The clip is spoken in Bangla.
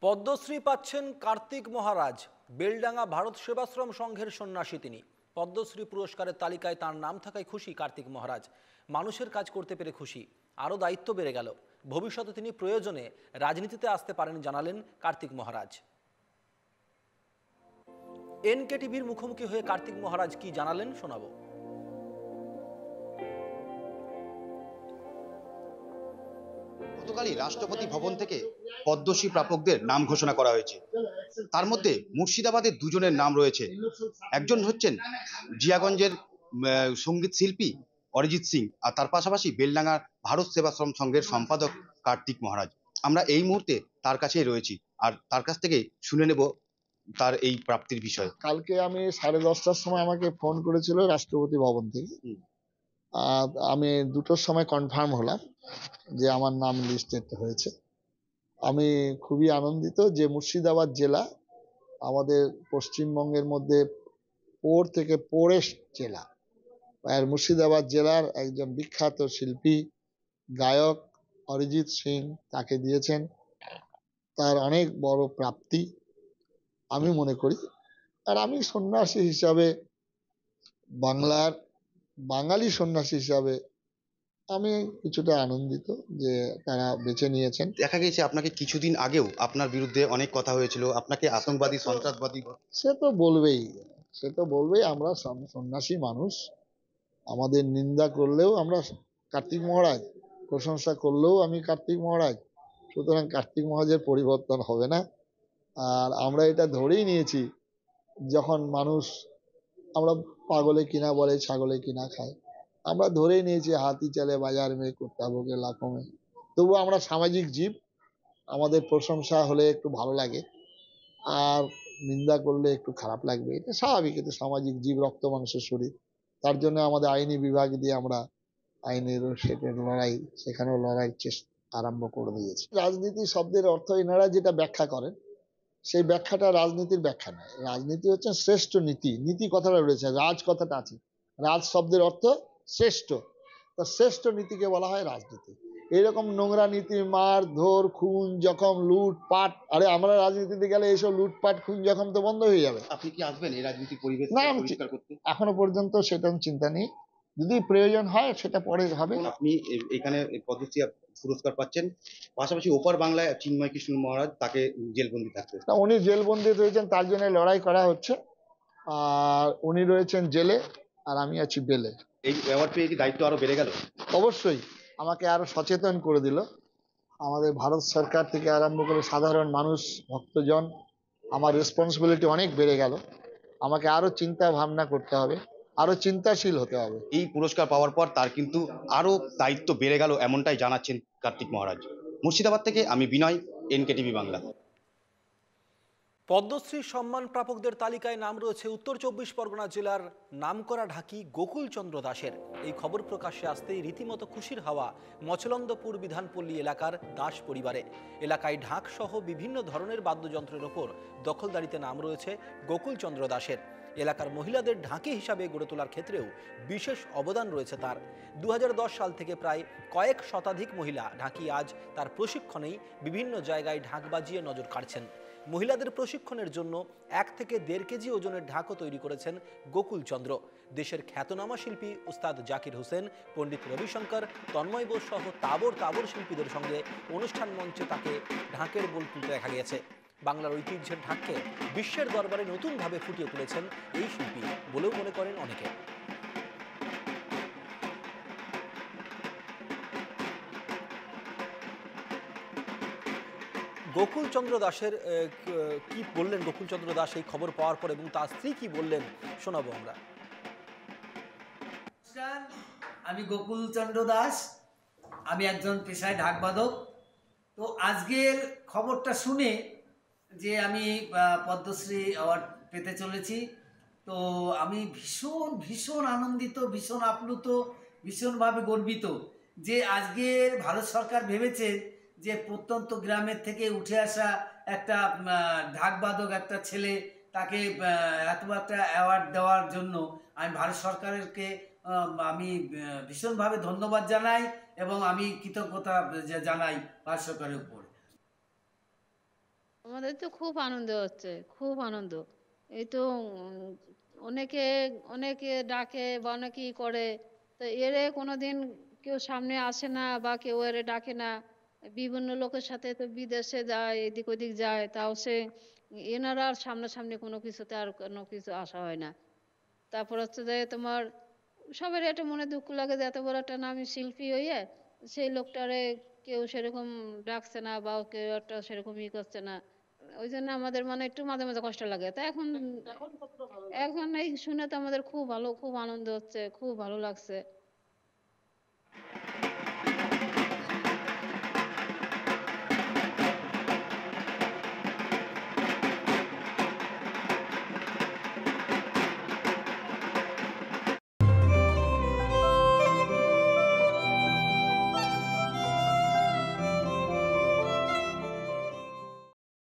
পদ্মশ্রী পাচ্ছেন কার্তিক মহারাজ। বেলডাঙ্গা ভারত সেবাশ্রম সংঘের সন্ন্যাসী তিনি। পদ্মশ্রী পুরস্কারের তালিকায় তার নাম থাকায় খুশি কার্তিক মহারাজ। মানুষের কাজ করতে পেরে খুশি, আরও দায়িত্ব বেড়ে গেল। ভবিষ্যতে তিনি প্রয়োজনে রাজনীতিতে আসতে পারেন জানালেন কার্তিক মহারাজ। এনকেটিভির মুখোমুখি হয়ে কার্তিক মহারাজ কি জানালেন শোনাবো। গতকালই রাষ্ট্রপতি ভবন থেকে পদ্মশ্রী প্রাপকদের নাম ঘোষণা করা হয়েছে। তার মধ্যে মুর্শিদাবাদের দুজনের নাম রয়েছে। একজন হচ্ছেন জিয়াগঞ্জের সঙ্গীত শিল্পী অরিজিৎ সিং, আর তার পাশাপাশি বেলডাঙ্গার ভারত সেবাশ্রম সংঘের সম্পাদক কার্তিক মহারাজ। আমরা এই মুহূর্তে তার কাছেই রয়েছি, আর তার কাছ থেকে শুনে নেব তার এই প্রাপ্তির বিষয়। কালকে আমি 10:30টার সময় আমাকে ফোন করেছিল রাষ্ট্রপতি ভবন থেকে। আমি 2টোর সময় কনফার্ম হলাম যে আমার নাম লিস্টেড হয়েছে। আমি খুবই আনন্দিত যে মুর্শিদাবাদ জেলা আমাদের পশ্চিমবঙ্গের মধ্যে পোরেস্ট জেলা, আর মুর্শিদাবাদ জেলার একজন বিখ্যাত শিল্পী গায়ক অরিজিৎ সিং তাকে দিয়েছেন। তার অনেক বড় প্রাপ্তি আমি মনে করি। আর আমি সন্ন্যাসী হিসাবে, বাঙালি সন্ন্যাসী হিসাবে আমি কিছুটা আনন্দিত যে তারা বেছে নিয়েছেন। দেখা গেছে আপনাকে কিছুদিন আগেও আপনার বিরুদ্ধে অনেক কথা হয়েছিল, আপনাকে আতঙ্কবাদী, সন্ত্রাসবাদী। সে তো বলবেই। আমরা সন্ন্যাসী মানুষ, আমাদের নিন্দা করলেও আমরা কার্তিক মহারাজ, প্রশংসা করলেও আমি কার্তিক মহারাজ। সুতরাং কার্তিক মহারাজের পরিবর্তন হবে না। আর আমরা এটা ধরেই নিয়েছি, যখন মানুষ আমরা পাগলে কিনা বলে ছাগলে কিনা খায়, আমরা ধরেই নিয়েছি হাতি চলে বাজার মে কুত্তা ভোগে লাখো মে। তবু আমরা সামাজিক জীব, আমাদের প্রশংসা হলে একটু ভালো লাগে আর নিন্দা করলে একটু খারাপ লাগবে, এটা স্বাভাবিক। এটা সামাজিক জীব, রক্ত মাংসের শরীর। তার জন্য আমাদের আইনি বিভাগ দিয়ে আমরা আইনের সেখানেও লড়াই আরম্ভ করে দিয়েছি। রাজনীতি শব্দের অর্থ এনারা যেটা ব্যাখ্যা করেন, সেই ব্যাখ্যাটা রাজনীতির ব্যাখ্যা নয়। রাজনীতি হচ্ছে শ্রেষ্ঠ নীতি। নীতি কথাটা রয়েছে, রাজ কথাটা আছে। রাজ শব্দের অর্থ শ্রেষ্ঠ, তা শ্রেষ্ঠ নীতিকে বলা হয় রাজনীতি। এইরকম নোংরা নীতি, মার ধর, খুন জখম, লুটপাট, আরে আমরা রাজনীতিতে গেলে এইসব লুটপাট খুন জখম তো বন্ধ হয়ে যাবে। আপনি কি আসবেন এই রাজনীতির পরিবেশ পরিষ্কার করতে? এখনো পর্যন্ত সেটা চিন্তা নেই, যদি প্রয়োজন হয় সেটা পরে হবে। আপনি এখানে পদ্মশ্রী পুরস্কার পাচ্ছেন, পাশাপাশি ওপার বাংলায় চিন্ময় কৃষ্ণ মহারাজ, তাকে জেলবন্দি থাকতে। উনি জেলবন্দি রয়েছেন, তার জন্য লড়াই করা হচ্ছে। আর উনি রয়েছেন জেলে, আর আমি আছি বেলে। এই অ্যাওয়ার্ড পেয়ে কি দায়িত্ব আরো বেড়ে গেল? অবশ্যই, আমাকে আরো সচেতন করে দিল। আমাদের ভারত সরকার থেকে আরম্ভ করে সাধারণ মানুষ, ভক্তজন, আমার রেসপন্সিবিলিটি অনেক বেড়ে গেল। আমাকে আরো চিন্তা ভাবনা করতে হবে, আরো চিন্তাশীল হতে হবে। এই পুরস্কার পাওয়ার পর তার কিন্তু আরো দায়িত্ব বেড়ে গেল, এমনটাই জানাচ্ছেন কার্তিক মহারাজ। মুর্শিদাবাদ থেকে আমি বিনয়, এনকেটিভি বাংলা। পদ্মশ্রী সম্মান প্রাপকদের তালিকায় নাম রয়েছে উত্তর 24 পরগনা জেলার নামকরা ঢাকি গোকুলচন্দ্র দাসের। এই খবর প্রকাশ্যে আসতেই রীতিমতো খুশির হাওয়া মচলন্দপুর বিধানপল্লী এলাকার দাস পরিবারে। এলাকায় ঢাক সহ বিভিন্ন ধরনের বাদ্যযন্ত্রের ওপর দখলদারিতে নাম রয়েছে গোকুলচন্দ্র দাসের। এলাকার মহিলাদের ঢাকি হিসাবে গড়ে তোলার ক্ষেত্রেও বিশেষ অবদান রয়েছে তার। 2010 সাল থেকে প্রায় কয়েক শতাধিক মহিলা ঢাকি আজ তার প্রশিক্ষণেই বিভিন্ন জায়গায় ঢাক বাজিয়ে নজর কাড়ছেন। মহিলাদের প্রশিক্ষণের জন্য 1 থেকে 1.5 কেজি ওজনের ঢাকও তৈরি করেছেন গোকুলচন্দ্র। দেশের খ্যাতনামা শিল্পী উস্তাদ জাকির হোসেন, পণ্ডিত রবিশঙ্কর, তন্ময় বোস সহ তাবর শিল্পীদের সঙ্গে অনুষ্ঠান মঞ্চে তাকে ঢাকের বোল তুলতে দেখা গিয়েছে। বাংলার ঐতিহ্যের ঢাককে বিশ্বের দরবারে নতুনভাবে ফুটিয়ে তুলেছেন এই শিল্পী বলেও মনে করেন অনেকে। গোকুলচন্দ্র দাসের কি বললেন গোকুলচন্দ্র দাস এই খবর পাওয়ার পর, এবং তার স্ত্রী কি বললেন শোনাবো আমরা। আমি গোকুলচন্দ্র দাস, আমি একজন পেশায় ঢাকবাদক। তো আজকের খবরটা শুনে যে আমি পদ্মশ্রী অ্যাওয়ার্ড পেতে চলেছি, তো আমি ভীষণ আনন্দিত, ভীষণ আপ্লুত, ভীষণভাবে গর্বিত যে আজকের ভারত সরকার ভেবেছে যে প্রত্যন্ত গ্রামের থেকে উঠে আসা একটা ঢাকবাদক একটা ছেলে, তাকে এত একটা অ্যাওয়ার্ড দেওয়ার জন্য আমি ভারত সরকারকে আমি ভীষণভাবে ধন্যবাদ জানাই এবং আমি কৃতজ্ঞতা জানাই ভারত সরকারের উপর। আমাদের তো খুব আনন্দ হচ্ছে, খুব আনন্দ। এই তো অনেকে অনেকে ডাকে বা অনেকেই করে, তো এরে কোনোদিন কেউ সামনে আসে না বা কেউ এরে ডাকে না। বিভিন্ন লোকের সাথে তো বিদেশে যায়, এদিক ওদিক যায়, তাও সে এনারা আর সামনাসামনি কোনো কিছুতে আর কোনো কিছু আসা হয় না। তারপর হচ্ছে যে তোমার সবার একটা মনে দুঃখ লাগে যে এত বড় একটা নামী শিল্পী হইয়ে সেই লোকটারে কেউ সেরকম ডাকছে না বা কেউ একটা সেরকম ই করছে না। ওই জন্য আমাদের মানে একটু মাঝে মাঝে কষ্ট লাগে। তা এখন এখন এই শুনে তো আমাদের খুব ভালো, খুব আনন্দ হচ্ছে, খুব ভালো লাগছে।